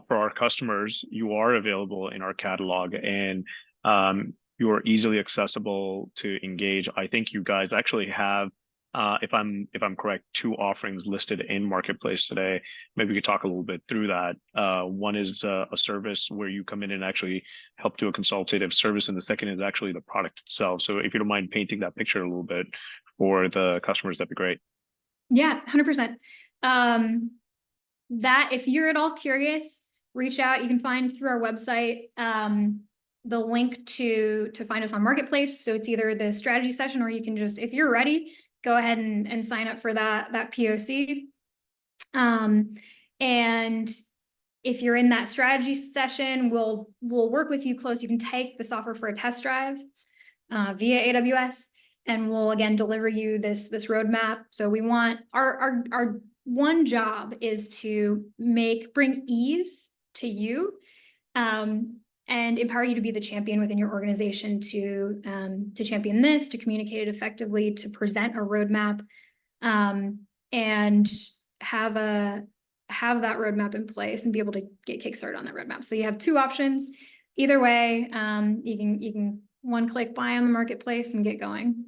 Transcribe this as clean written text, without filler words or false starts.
for our customers, you are available in our catalog, and you are easily accessible to engage. I think you guys actually have, if I'm correct, two offerings listed in Marketplace today. Maybe we could talk a little bit through that. One is a service where you come in and actually help do a consultative service, and the second is actually the product itself. So if you don't mind painting that picture a little bit for the customers, that'd be great. Yeah, 100%. That if you're at all curious, reach out. You can find through our website the link to find us on Marketplace. So it's either the strategy session, or you can just, if you're ready, go ahead and sign up for that POC. And if you're in that strategy session, we'll work with you close. You can take the software for a test drive via AWS, and we'll again deliver you this roadmap. So we want our one job is to bring ease to you, and empower you to be the champion within your organization to champion this, to communicate it effectively, to present a roadmap, and have that roadmap in place and be able to get kickstarted on that roadmap. So you have two options. Either way, you can one-click buy on the Marketplace and get going.